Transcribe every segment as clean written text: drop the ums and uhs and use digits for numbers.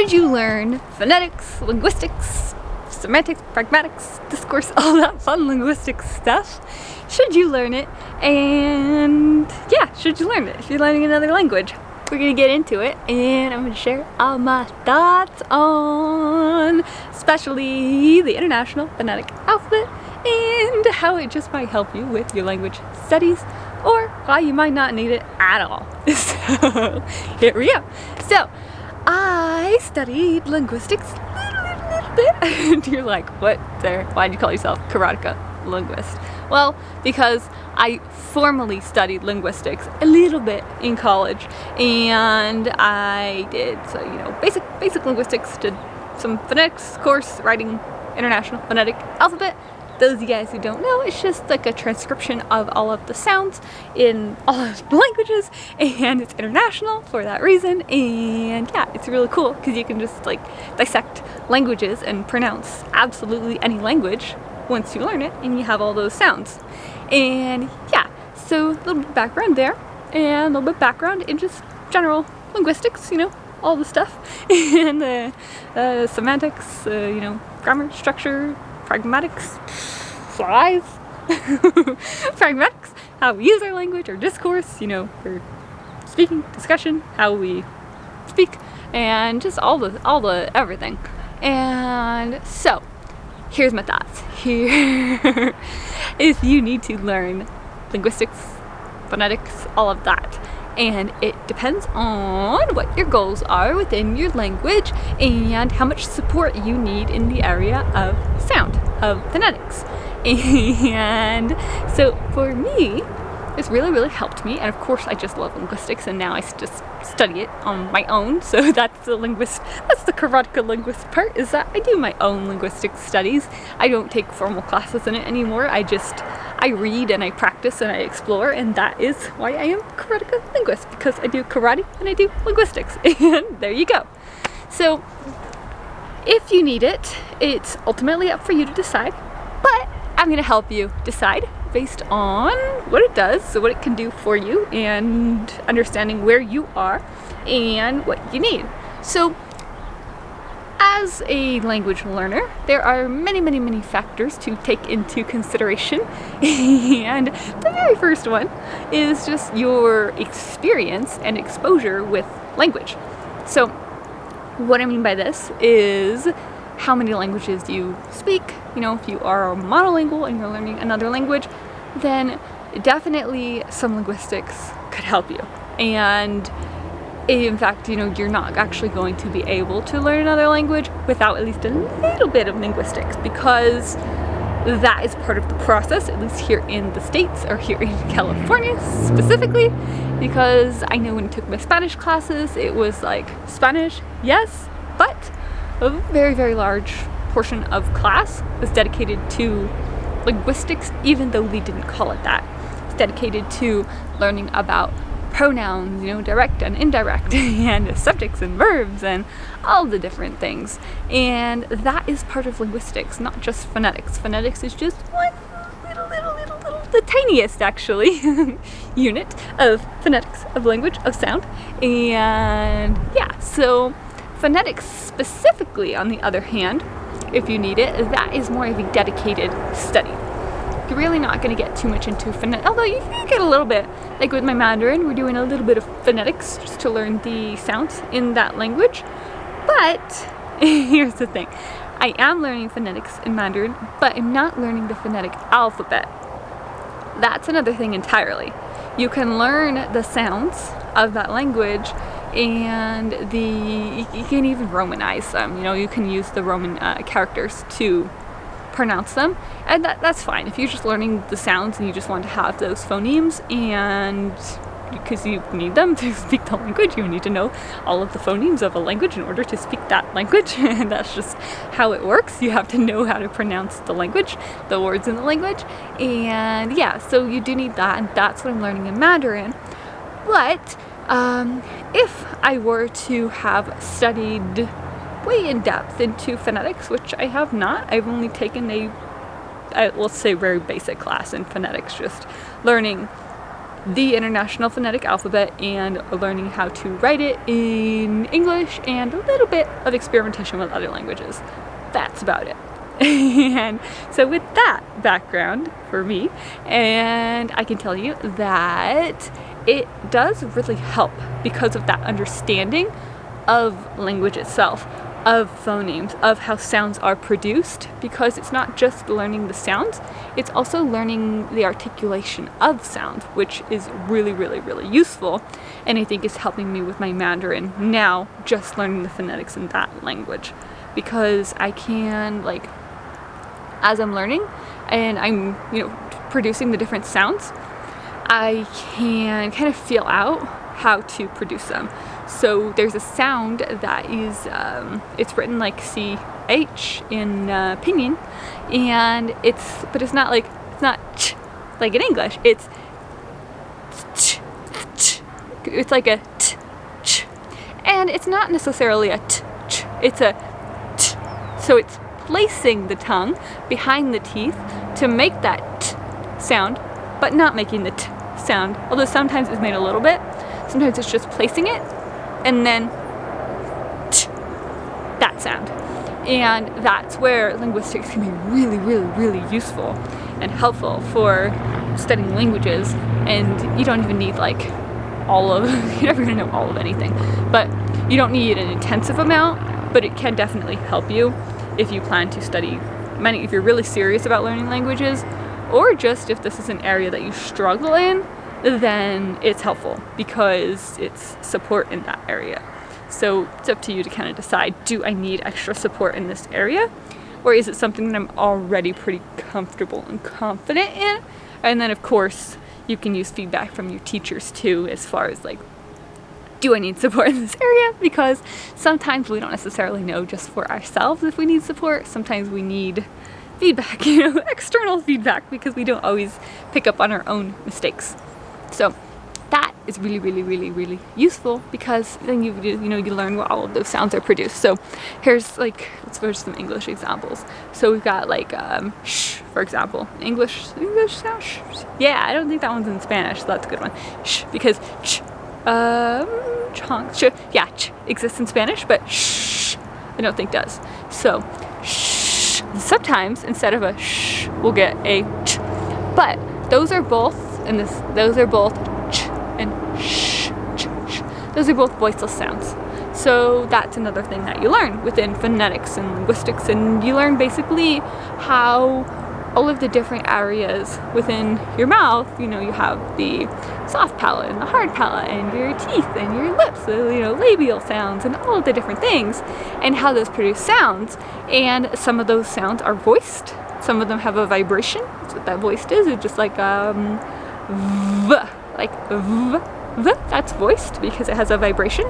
should you learn phonetics, linguistics, semantics, pragmatics, discourse, all that fun linguistic stuff? Should you learn it? And yeah, should you learn it if you're learning another language? We're gonna get into it, and I'm gonna share all my thoughts on especially the International Phonetic Alphabet and how it just might help you with your language studies, or why you might not need it at all. So here we go. So I studied linguistics a little bit, and you're like, what there? Why'd you call yourself karateka linguist? Well, because I formally studied linguistics a little bit in college, and I did basic linguistics, did some phonetics course, writing International Phonetic Alphabet. Those of you guys who don't know, it's just like a transcription of all of the sounds in all of the languages, and it's international for that reason. And yeah, it's really cool because you can just like dissect languages and pronounce absolutely any language once you learn it and you have all those sounds. And yeah, so a little bit of background there, and a little bit of background in just general linguistics, all the stuff, and the semantics, grammar, structure, pragmatics, flies, pragmatics, how we use our language, our discourse, for speaking, discussion, how we speak, and just all the everything. And so here's my thoughts. Here, if you need to learn linguistics, phonetics, all of that, and it depends on what your goals are within your language and how much support you need in the area of sound, of phonetics. And so for me, this really helped me, and of course I just love linguistics, and now I just study it on my own. So that's the karateka linguist part, is that I do my own linguistic studies. I don't take formal classes in it anymore. I read and I practice and I explore, and that is why I am karateka linguist, because I do karate and I do linguistics. And there you go. So if you need it, it's ultimately up for you to decide, but I'm going to help you decide based on what it does, so what it can do for you, and understanding where you are and what you need. So as a language learner, there are many factors to take into consideration, and the very first one is just your experience and exposure with language. So what I mean by this is how many languages you speak. If you are monolingual and you're learning another language, then definitely some linguistics could help you. And in fact, you're not actually going to be able to learn another language without at least a little bit of linguistics, because that is part of the process, at least here in the States, or here in California specifically, because I know when I took my Spanish classes, it was like Spanish, yes, but a very large portion of class was dedicated to linguistics, even though we didn't call it that. It's dedicated to learning about pronouns, direct and indirect, and subjects and verbs, and all the different things. And that is part of linguistics, not just phonetics. Phonetics is just one little, the tiniest actually, unit of phonetics, of language, of sound. And yeah, so phonetics specifically, on the other hand, if you need it, that is more of a dedicated study. You're really not going to get too much into phonetics, although you can get a little bit. Like with my Mandarin, we're doing a little bit of phonetics just to learn the sounds in that language. But here's the thing. I am learning phonetics in Mandarin, but I'm not learning the phonetic alphabet. That's another thing entirely. You can learn the sounds of that language, and you can even Romanize them. You can use the Roman characters to pronounce them, and that's fine. If you're just learning the sounds and you just want to have those phonemes, and because you need them to speak the language, you need to know all of the phonemes of a language in order to speak that language, and that's just how it works. You have to know how to pronounce the language, the words in the language, and yeah, so you do need that, and that's what I'm learning in Mandarin. But if I were to have studied way in depth into phonetics, which I have not, I've only taken let's say very basic class in phonetics, just learning the International Phonetic Alphabet and learning how to write it in English and a little bit of experimentation with other languages. That's about it. And so with that background for me, and I can tell you that it does really help because of that understanding of language itself, of phonemes, of how sounds are produced, because it's not just learning the sounds, it's also learning the articulation of sound, which is really, really, really useful, and I think is helping me with my Mandarin now, just learning the phonetics in that language, because I can, like, as I'm learning and I'm, producing the different sounds, I can kind of feel out how to produce them. So there's a sound that is, it's written like CH in Pinyin, and it's not like, it's not ch like in English, it's ch, ch. It's like a t, ch. And it's not necessarily a t, ch, it's a t. So it's placing the tongue behind the teeth to make that t sound, but not making the t sound, although sometimes it's made a little bit. Sometimes it's just placing it and then t, that sound. And that's where linguistics can be really, really, really useful and helpful for studying languages. And you don't even need like all of, you're never going to know all of anything, but you don't need an intensive amount, but it can definitely help you if you plan to study many, if you're really serious about learning languages, or just if this is an area that you struggle in, then it's helpful because it's support in that area. So it's up to you to kind of decide, do I need extra support in this area? Or is it something that I'm already pretty comfortable and confident in? And then of course, you can use feedback from your teachers too, as far as like, do I need support in this area? Because sometimes we don't necessarily know just for ourselves if we need support. Sometimes we need feedback, external feedback, because we don't always pick up on our own mistakes. So that is really, really, really, really useful, because then you learn what all of those sounds are produced. So here's like, let's go to some English examples. So we've got like sh, for example. English sound. Sh. Yeah, I don't think that one's in Spanish, so that's a good one. Sh, because ch, ch, yeah, ch exists in Spanish, but sh, I don't think does. So sh. Sometimes instead of a sh, we'll get a ch. But those are both, those are both ch and sh, ch, sh. Those are both voiceless sounds. So that's another thing that you learn within phonetics and linguistics, and you learn basically how all of the different areas within your mouth, you have the soft palate and the hard palate and your teeth and your lips, labial sounds and all of the different things, and how those produce sounds. And some of those sounds are voiced. Some of them have a vibration. That's what that voiced is. It's just like v, like v, v, that's voiced because it has a vibration.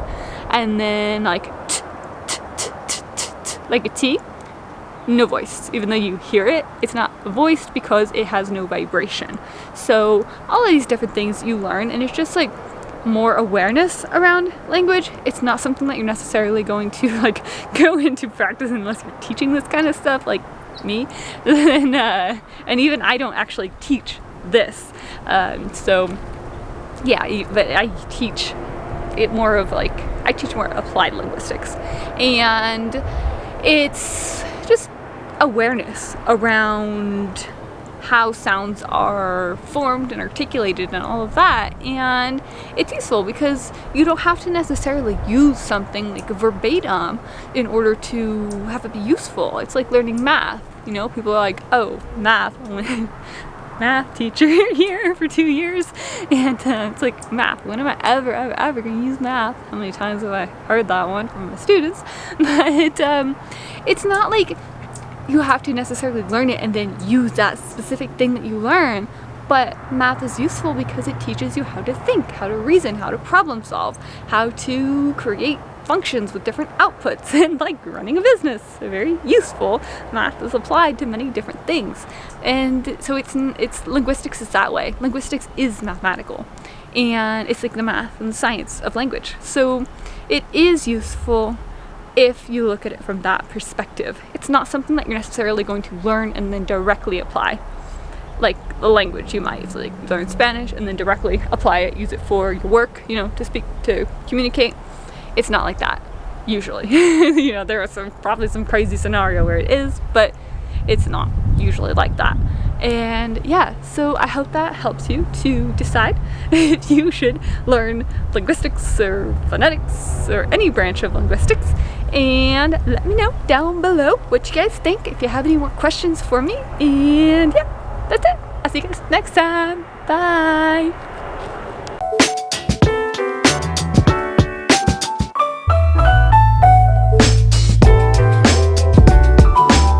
And then like t, t, t, t, t, t, like a T, no voice. Even though you hear it, it's not voiced because it has no vibration. So all of these different things you learn, and it's just like more awareness around language. It's not something that you're necessarily going to like go into practice unless you're teaching this kind of stuff, like me. And even I don't actually teach this. So yeah, but I teach it more of like, I teach more applied linguistics, and it's just awareness around how sounds are formed and articulated and all of that. And it's useful because you don't have to necessarily use something like verbatim in order to have it be useful. It's like learning math. People are like, oh, math, math teacher here for 2 years, and it's like, math, when am I ever going to use math? How many times have I heard that one from my students? But it's not like you have to necessarily learn it and then use that specific thing that you learn. But math is useful because it teaches you how to think, how to reason, how to problem solve, how to create functions with different outputs, and like running a business. Very useful. Math is applied to many different things. And so it's linguistics is that way. Linguistics is mathematical. And it's like the math and the science of language. So it is useful if you look at it from that perspective. It's not something that you're necessarily going to learn and then directly apply. like a language. You might like learn Spanish and then directly apply it, use it for your work, you know, to communicate. It's not like that usually. You know, there are probably some crazy scenario where it is, but it's not usually like that. And yeah, so I hope that helps you to decide if you should learn linguistics or phonetics or any branch of linguistics. And let me know down below what you guys think, if you have any more questions for me. And yeah, that's it. I'll see you guys next time.